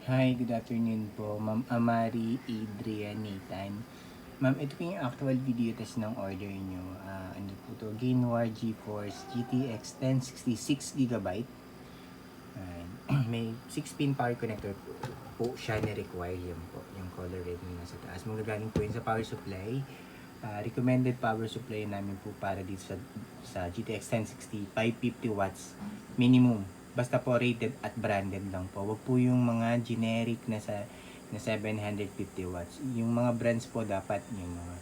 Hi, good afternoon po, Ma'am Amari Adrian Nathan. Ma'am, ito po yung actual video test ng order nyo. Ano po to? Gainwar GeForce GTX 1066GB. May 6-pin power connector po siya na require yun po. Yung color red na nasa taas. Magagaling po yun sa power supply. Recommended power supply namin po para dito sa GTX 1060, 550 watts minimum. Basta po rated at branded lang po. Wag po yung mga generic na 750 watts. Yung mga brands po dapat yung mga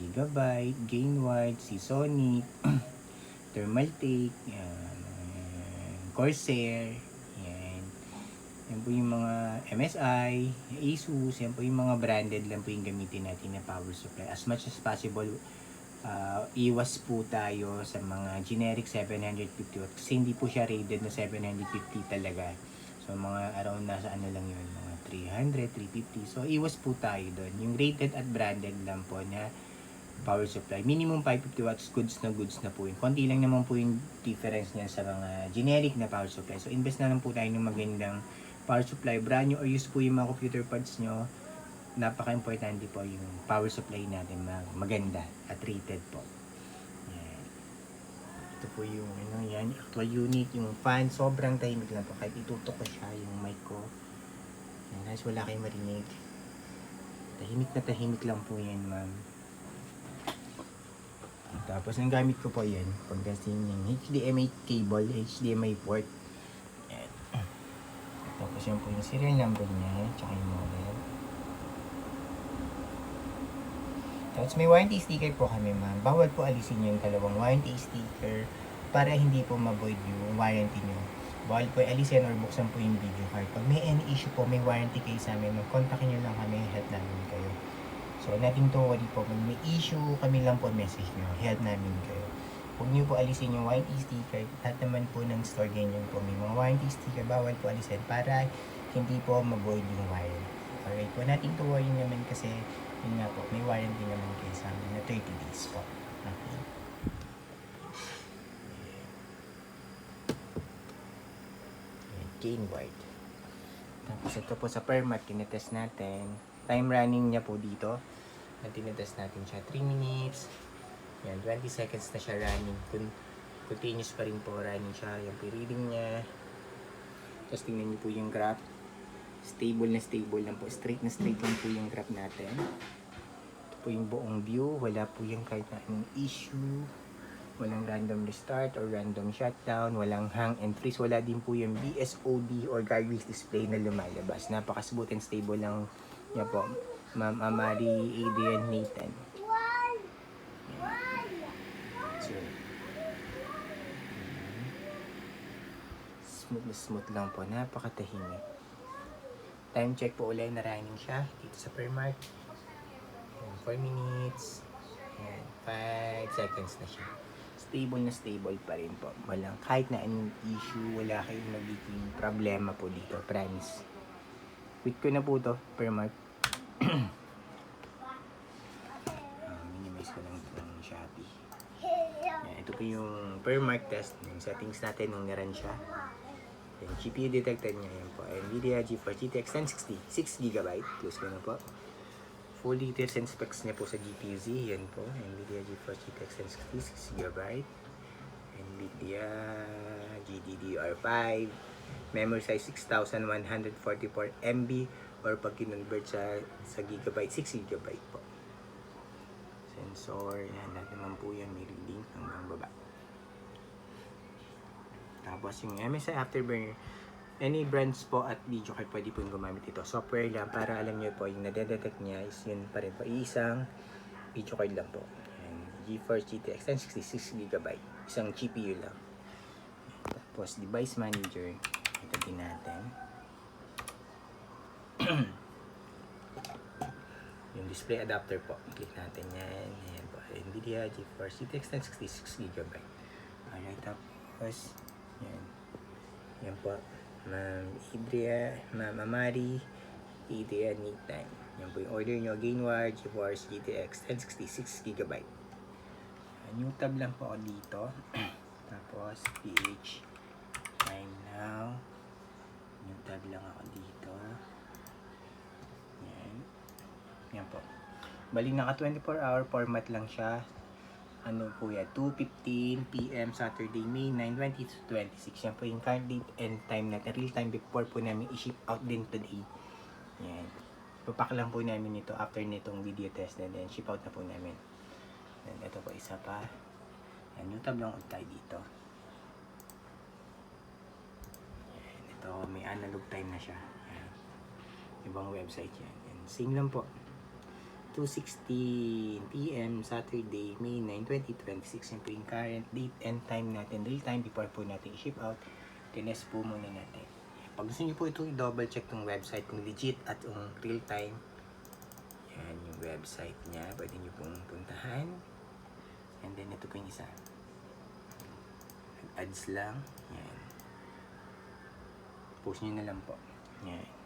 Gigabyte, Gainward, Seasonic, Thermaltake, Corsair, yan. Yan po yung mga MSI, Asus, yan po yung mga branded lang po yung gamitin natin na power supply. As much as possible, iwas po tayo sa mga generic 750 watts kasi hindi po siya rated na 750 talaga. So mga around nasa ano lang yun, mga 300, 350. So iwas po tayo doon. Yung rated at branded lang po na power supply. Minimum 550 watts, goods na po yun. Konti lang naman po yung difference niya sa mga generic na power supply. So invest na lang po tayo ng magandang power supply. Brand new or use po yung mga computer parts nyo. Napaka-importante po yung power supply natin maganda at rated po. Yan. Ito po yung ano yan, actual unit, yung fan, sobrang tahimik lang po. Kahit itutok ko siya, yung mic ko. Yan, guys, wala kayong marinig. Tahimik lang po yan, ma'am. Tapos, ang gamit ko po yan, pagdating ng HDMI cable, HDMI port. Yan. Tapos, yan po yung serial number niya, tsaka yung model. Tapos may warranty sticker po kami, ma'am. Bawal po alisin yung dalawang warranty sticker para hindi po ma-void yung warranty nyo. Bawal po alisin or buksan po yung video card. Pag may any issue po, may warranty kayo sa amin, mag-contact nyo lang kami, help namin kayo. So, nothing to worry po. Pag may issue, kami lang po message nyo, help namin kayo. Huwag nyo po alisin yung warranty sticker. Lahat naman po ng store ganyan po. May mga warranty sticker, bawal po alisin para hindi po ma-void yung warranty. Alright po, nothing to worry naman kasi yun nga po, may warranty naman kayo sa amin na 30 days po. Okay. Gainward. Tapos ito po sa permat, tinetest natin. Time running niya po dito. Tinetest natin siya 3 minutes. Yan, 20 seconds na siya running. Continuous pa rin po running siya. Yung reading niya. Tapos tingnan niyo po yung graph. Stable lang po. Straight lang po yung graph natin. Ito po yung buong view. Wala po yung kahit na anong issue. Walang random restart or random shutdown. Walang hang and freeze. Wala din po yung BSOD or garbage display na lumalabas. Napakasmooth and stable lang niya po. Ma'am Amari Adrian Nathan. So, smooth lang po. Napakatahimik. Time check po ulit na running siya dito sa Permark. 4 minutes. Ayan, 5 seconds na siya. Stable pa rin po. Walang kahit na anong issue, wala kayong magiging problema po dito. Promise. Quit ko na po to, Permark. Minimize ko lang itong Shopee. Ayan, ito po yung Permark test. Yung settings natin nung naran siya. Yung GPU detected niya, yan po. NVIDIA GeForce GTX 1060, 6GB. Close ko na po. Full details and specs niya po sa GPU-Z. Yan po. NVIDIA GeForce GTX 1060, 6GB. NVIDIA GDDR5. Memory size 6,144 MB. Or pag kinonvert sa gigabyte, 6GB po. Sensor. Yan. Lahat naman po yan. May reading hanggang baba. Tapos yung MSI Afterburner, any brands po at video card pwede po yung gumamit ito. Software lang para alam nyo po yung nadedetect niya is yun pa rin po. Isang video card lang po. And GeForce GTX 1066GB. Isang GPU lang. Tapos device manager. Ito din natin. Yung display adapter po. Click natin yan. Ayan po. NVIDIA GeForce GTX 1066GB. Alright, tapos yan. Yan po. Ma'am Amari Adrian Nathan. Yan po yung order nyo. Gainwar GeForce GTX 1066GB. New tab lang po ako dito. Tapos PH. Time now. New tab lang ako dito. Yan po. Bali naka 24-hour format lang siya. Ano po yan, 2:15 PM Saturday, May 9, 2026. Yan po yung current date and time natin. Real time before po namin i-ship out din today. Yan. Papak lang po namin ito after nitong video test and then ship out na po namin. And ito po isa pa. Yan, yung tablong tayo dito. Yan, ito may analog time na siya. Yan. Ibang website yan. And same lang po. 2:16 PM Saturday, May 9, 2026. Yan po yung current date and time natin. Real time before po natin i-ship out. Tinest po muna natin. Pag gusto nyo po ito i-double check yung website kung legit at yung real time. Yan yung website niya. Pwede nyo pong puntahan. And then ito po yung isa. Ads lang. Yan. Post nyo na lang po. Yan.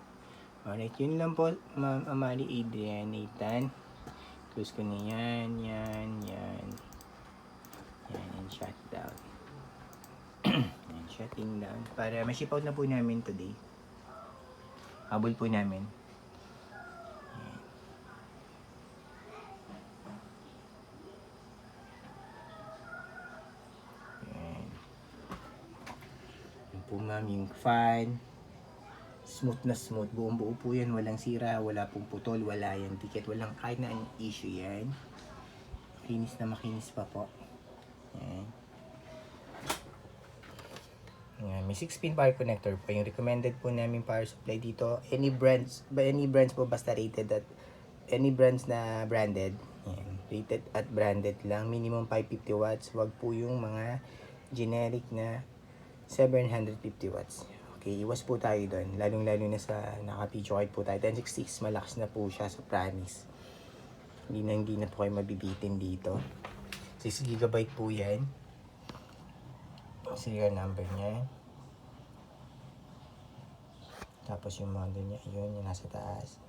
Alright, yun lang po, Ma'am Amali Adrian, Nathan. Close ko na yan. Yan, and shut down. Yan, shutting down. Para ma-ship out na po namin today. Habol po namin. Yan. Yan po ma'am, yung fan. Smooth na smooth, buong buo po yan, walang sira, wala pong putol, wala yan ticket, walang kahit na issue yan. Makinis na makinis pa po. Yan. Yan. May 6-pin power connector po, yung recommended po namin power supply dito. Any brands po basta rated at any brands na branded. Yan. Rated at branded lang, minimum 550 watts, wag po yung mga generic na 750 watts. Okay, iwas po tayo doon. Lalong-lalo na sa naka-video card po tayo. 1066, malakas na po siya sa promise. Hindi na po kayo mabibitin dito. 6 GB po yan. Serial number niya. Tapos yung model niya, yun, yung nasa taas.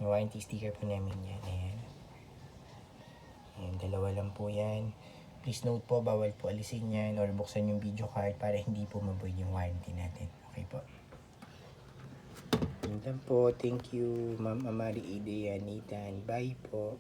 Yung warranty sticker po namin yan. Ayan. Ayan, dalawa lang po yan. Please note po, bawal po alisin yan or buksan yung video card para hindi po maboid yung warranty natin. Okay po. Yun lang po. Thank you, Ma'am Amari Adrian, Nathan. Bye po.